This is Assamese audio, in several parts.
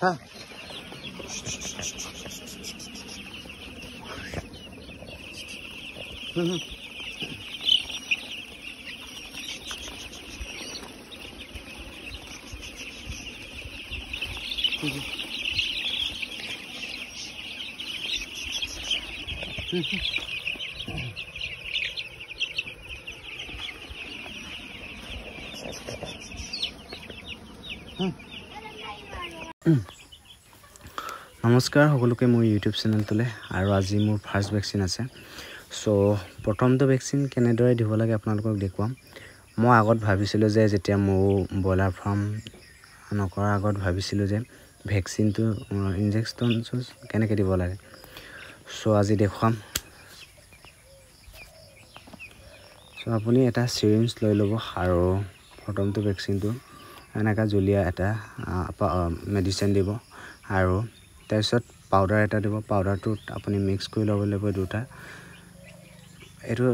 হা নমস্কাৰ সকলোকে মোৰ ইউটিউব চেনেলটোলৈ আৰু আজি মোৰ ফাৰ্ষ্ট ভেকচিন আছে সো প্ৰথমটো ভেকচিন কেনেদৰে দিব লাগে আপোনালোকক দেখুৱাম মই আগত ভাবিছিলোঁ যে যেতিয়া মোৰ ব্ৰইলাৰ ফাৰ্ম নকৰাৰ আগত ভাবিছিলোঁ যে ভেকচিনটো ইনজেকশ্যন কেনেকৈ দিব লাগে সো আজি দেখুৱাম সো আপুনি এটা সিৰিঞ্জ লৈ ল'ব আৰু প্ৰথমটো ভেকচিনটো এনেকা জুলীয়া এটা মেডিচিন দিব আৰু তাৰপিছত পাউডাৰ এটা দিব পাউডাৰটোত আপুনি মিক্স কৰি ল'ব লাগিব দুটা এইটো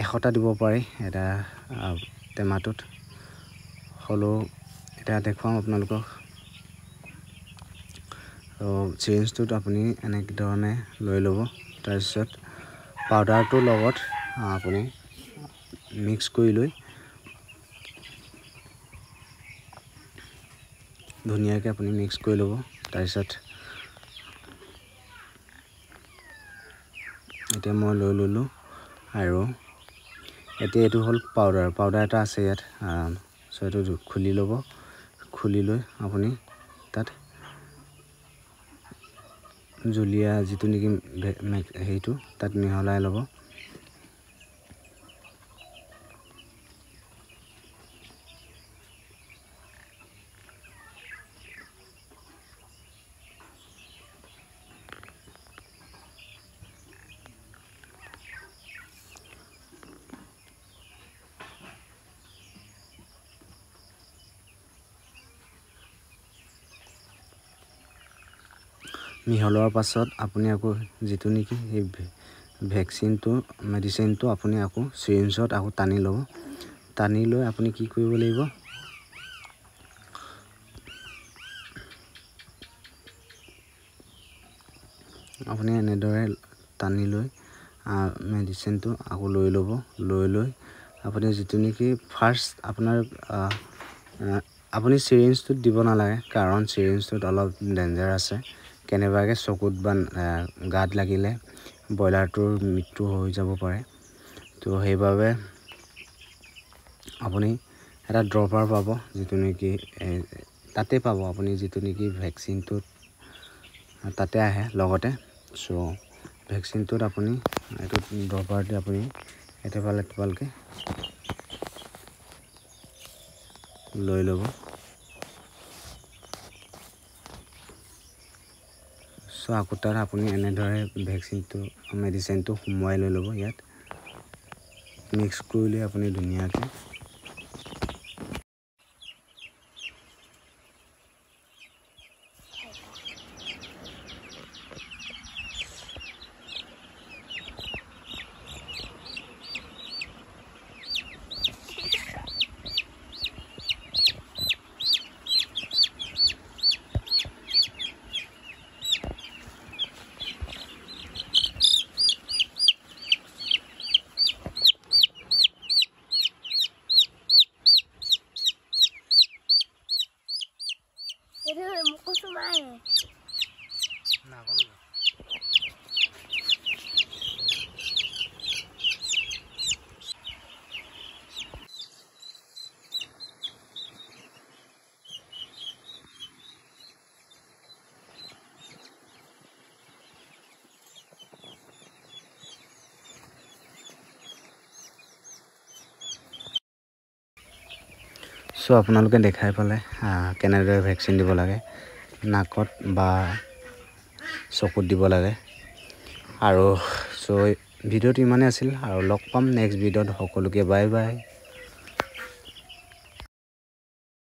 এশটা দিব পাৰি এটা টেমাটোত হলো এটা দেখুৱাম আপোনালোকক সিৰিঞ্জটোত আপুনি এনেকৈ ধৰণে লৈ ল'ব তাৰপিছত পাউডাৰটোৰ লগত আপুনি মিক্স কৰি লৈ ধুনীয়াকৈ আপুনি মিক্স কৰি ল'ব তাৰপিছত এতিয়া মই লৈ ল'লোঁ আৰু এতিয়া এইটো হ'ল পাউডাৰ এটা আছে ইয়াত সো এইটো খুলি ল'ব খুলি লৈ আপুনি তাত জুলীয়া যিটো নেকি হেৰিটো তাত মিহলাই ল'ব মিহলোৱাৰ পাছত আপুনি আকৌ যিটো নেকি এই ভেকচিনটো মেডিচিনটো আপুনি আকৌ সিৰিঞ্জত আকৌ টানি ল'ব টানি লৈ আপুনি কি কৰিব লাগিব আপুনি এনেদৰে টানি লৈ মেডিচিনটো আকৌ লৈ ল'ব লৈ আপুনি যিটো নেকি ফাৰ্ষ্ট আপোনাৰ আপুনি সিৰিঞ্জটোত দিব নালাগে কাৰণ সিৰিঞ্জটোত অলপ ডেঞ্জাৰ আছে কেনেবাকৈ চকুত বা গাত লাগিলে ব্ৰইলাৰটোৰ মৃত্যু হৈ যাব পাৰে তো সেইবাবে আপুনি এটা ড্ৰপাৰ পাব যিটো নেকি তাতে পাব আপুনি যিটো নেকি ভেকচিনটোত তাতে আহে লগতে সো ভেকচিনটোত আপুনি এইটো ড্ৰপাৰ দি আপুনি এটেপালকে লৈ ল'ব সো আকৌ তাত আপুনি এনেদৰে ভেকচিনটো মেডিচিনটো সোমোৱাই লৈ ল'ব ইয়াত মিক্স কৰি লৈ আপুনি ধুনীয়াকৈ Itu muka semua ya. Nah, kamu. So আপোনালোকে দেখাই পালে কেনেদৰে ভেকচিন দিব লাগে নাকত বা চকুত দিব লাগে আৰু সো ভিডিঅ'টো ইমানেই আছিল আৰু লগ পাম নেক্সট ভিডিঅ'ত সকলোকে বাই বাই